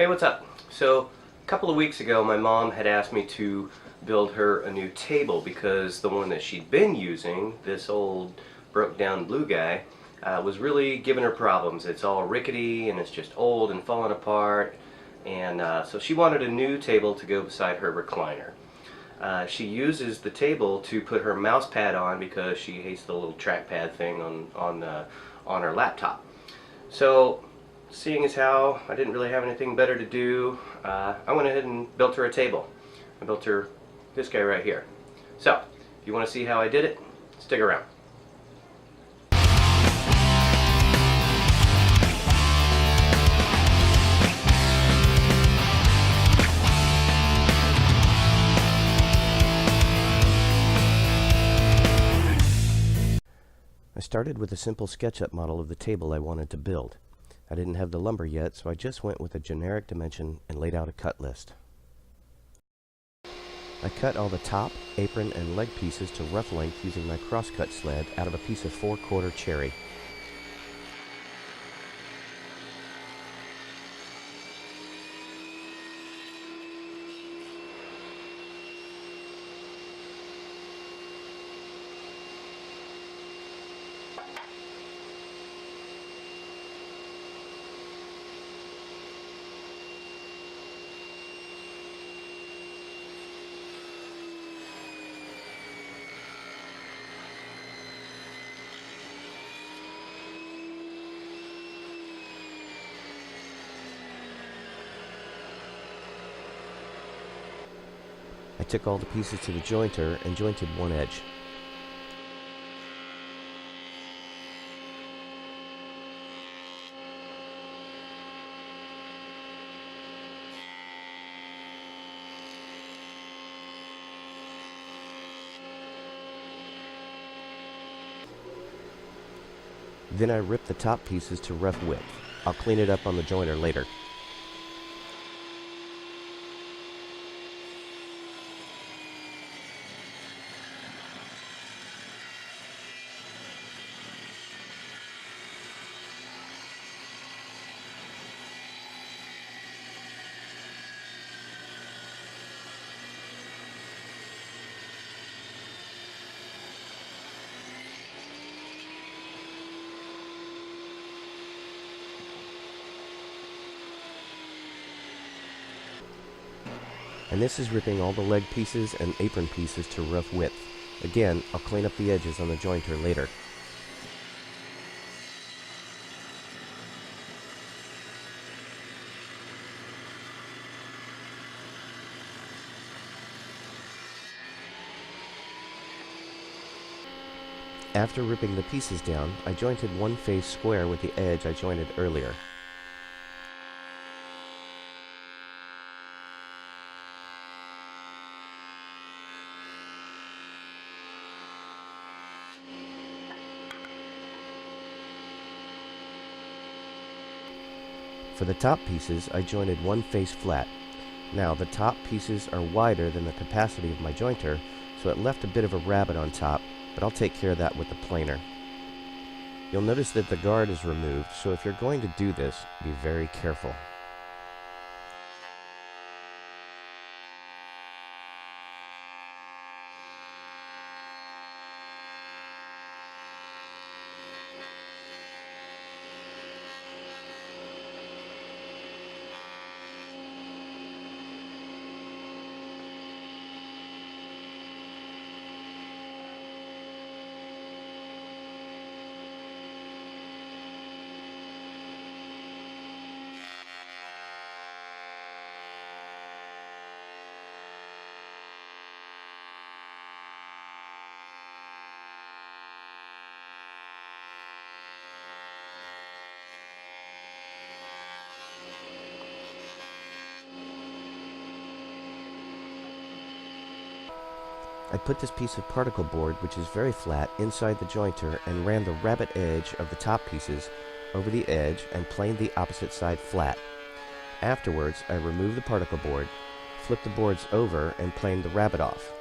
Hey, what's up? So, a couple of weeks ago, my mom had asked me to build her a new table because the one that she'd been using, this old broke down blue guy, was really giving her problems. It's all rickety and it's just old and falling apart. And so she wanted a new table to go beside her recliner. She uses the table to put her mouse pad on because she hates the little trackpad thing on her laptop. So, seeing as how I didn't really have anything better to do, I went ahead and built her a table. I built her this guy right here. So, if you want to see how I did it, stick around. I started with a simple SketchUp model of the table I wanted to build. I didn't have the lumber yet, so I just went with a generic dimension and laid out a cut list. I cut all the top, apron, and leg pieces to rough length using my crosscut sled out of a piece of 4/4 cherry. I took all the pieces to the jointer and jointed one edge. Then I ripped the top pieces to rough width. I'll clean it up on the jointer later. And this is ripping all the leg pieces and apron pieces to rough width. Again, I'll clean up the edges on the jointer later. After ripping the pieces down, I jointed one face square with the edge I jointed earlier. For the top pieces, I jointed one face flat. Now, the top pieces are wider than the capacity of my jointer, so it left a bit of a rabbit on top, but I'll take care of that with the planer. You'll notice that the guard is removed, so if you're going to do this, be very careful. I put this piece of particle board, which is very flat, inside the jointer and ran the rabbit edge of the top pieces over the edge and planed the opposite side flat. Afterwards, I removed the particle board, flipped the boards over and planed the rabbit off.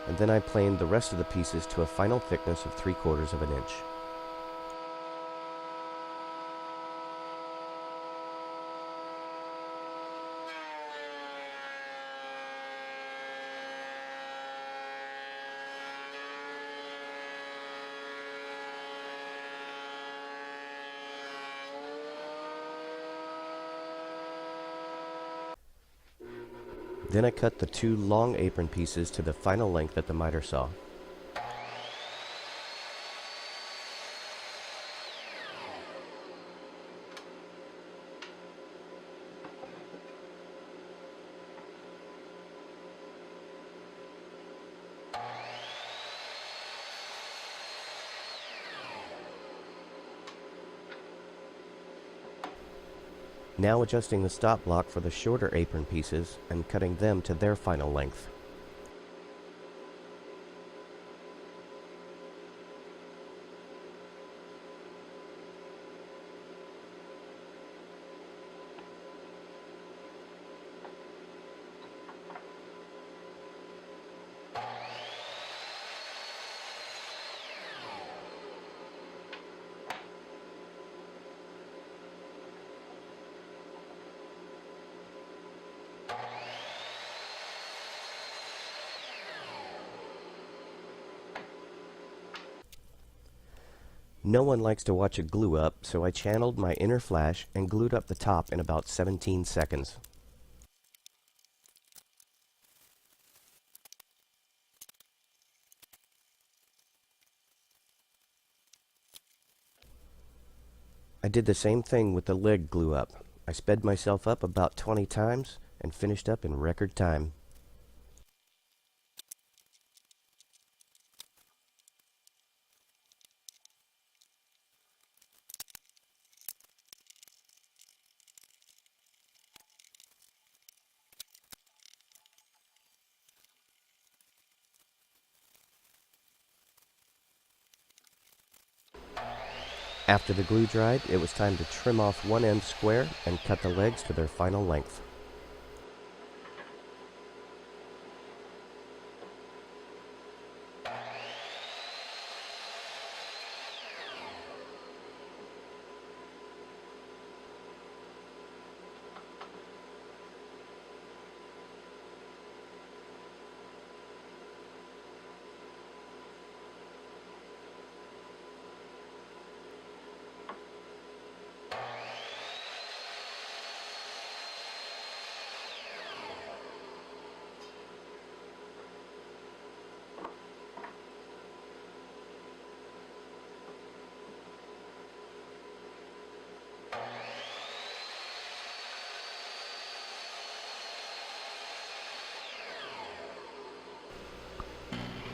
And then I planed the rest of the pieces to a final thickness of 3/4 of an inch. Then I cut the 2 long apron pieces to the final length at the miter saw. Now adjusting the stop block for the shorter apron pieces and cutting them to their final length. No one likes to watch it glue up, so I channeled my inner flash and glued up the top in about 17 seconds. I did the same thing with the leg glue up. I sped myself up about 20 times and finished up in record time. After the glue dried, it was time to trim off one end square and cut the legs to their final length.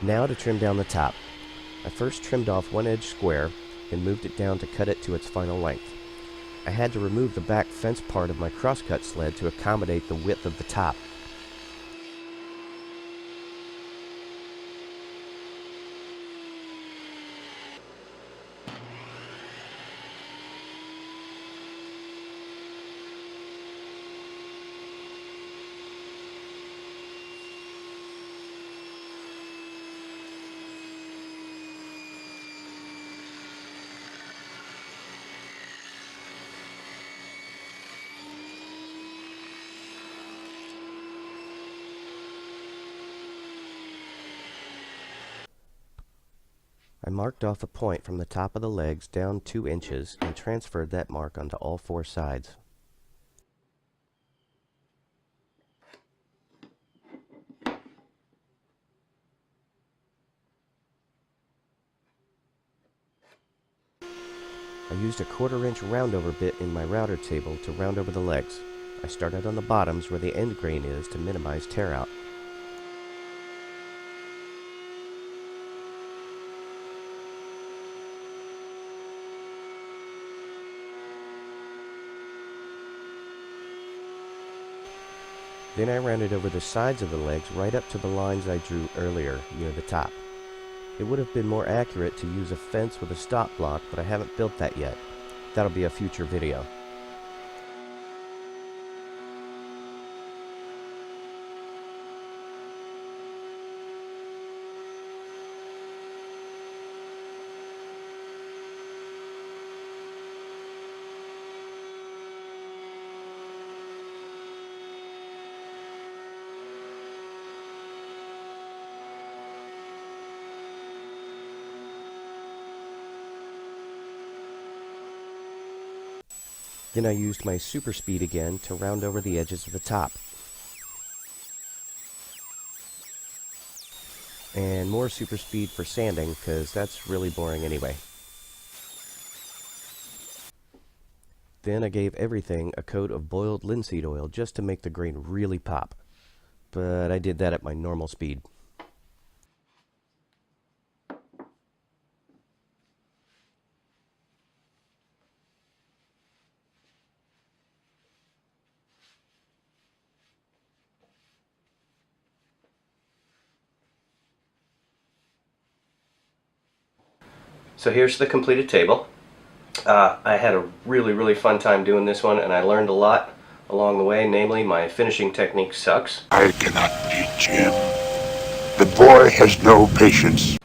Now to trim down the top. I first trimmed off one edge square, then moved it down to cut it to its final length. I had to remove the back fence part of my crosscut sled to accommodate the width of the top. I marked off a point from the top of the legs down 2 inches and transferred that mark onto all 4 sides. I used a 1/4 inch roundover bit in my router table to round over the legs. I started on the bottoms where the end grain is to minimize tear out. Then I rounded over the sides of the legs right up to the lines I drew earlier near the top. It would have been more accurate to use a fence with a stop block, but I haven't built that yet. That'll be a future video. Then I used my super speed again to round over the edges of the top. and more super speed for sanding, because that's really boring anyway. Then I gave everything a coat of boiled linseed oil just to make the grain really pop. But I did that at my normal speed. So here's the completed table. I had a really fun time doing this one, and I learned a lot along the way. Namely, my finishing technique sucks. I cannot teach him. The boy has no patience.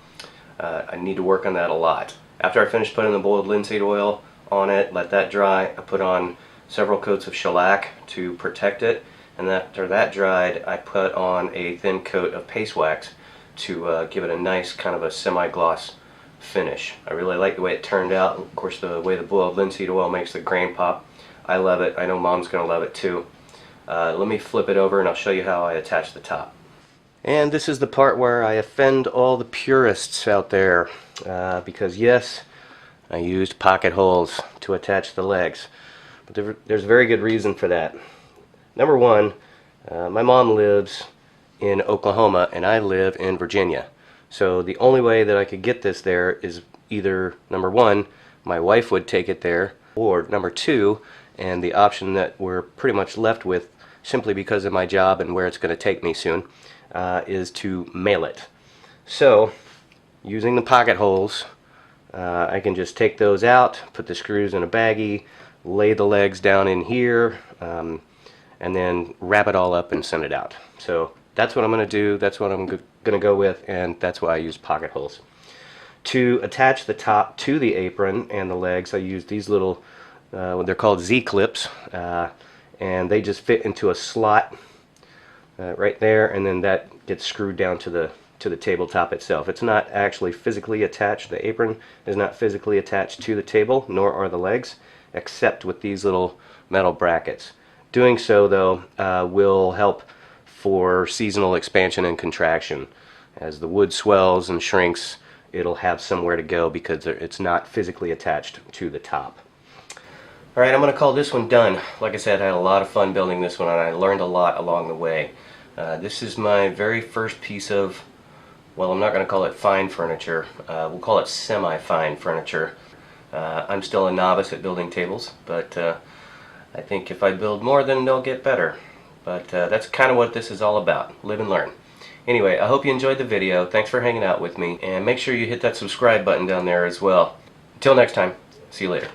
I need to work on that a lot. After I finished putting the boiled linseed oil on it, let that dry, I put on several coats of shellac to protect it, and after that dried, I put on a thin coat of paste wax to give it a nice kind of a semi-gloss finish. I really like the way it turned out. Of course, the way the boiled linseed oil makes the grain pop. I love it. I know Mom's going to love it too. Let me flip it over and I'll show you how I attach the top. And this is the part where I offend all the purists out there, because yes, I used pocket holes to attach the legs, but there's a very good reason for that. Number one, my mom lives in Oklahoma and I live in Virginia, so the only way that I could get this there is either, number one, my wife would take it there, or number two, and the option that we're pretty much left with simply because of my job and where it's going to take me soon, is to mail it. So, using the pocket holes, I can just take those out, put the screws in a baggie, lay the legs down in here, and then wrap it all up and send it out. So that's what I'm going to do, that's what I'm going to go with, and that's why I use pocket holes. To attach the top to the apron and the legs, I use these little, they're called Z-clips, and they just fit into a slot right there, and then that gets screwed down to the tabletop itself. It's not actually physically attached. The apron is not physically attached to the table, nor are the legs, except with these little metal brackets. Doing so, though, will help for seasonal expansion and contraction. As the wood swells and shrinks, it'll have somewhere to go because it's not physically attached to the top. Alright, I'm going to call this one done. Like I said, I had a lot of fun building this one, and I learned a lot along the way. This is my very first piece of, well, I'm not going to call it fine furniture. We'll call it semi-fine furniture. I'm still a novice at building tables, but I think if I build more, then they'll get better. But that's kind of what this is all about. Live and learn. Anyway, I hope you enjoyed the video. Thanks for hanging out with me, and make sure you hit that subscribe button down there as well. Until next time, see you later.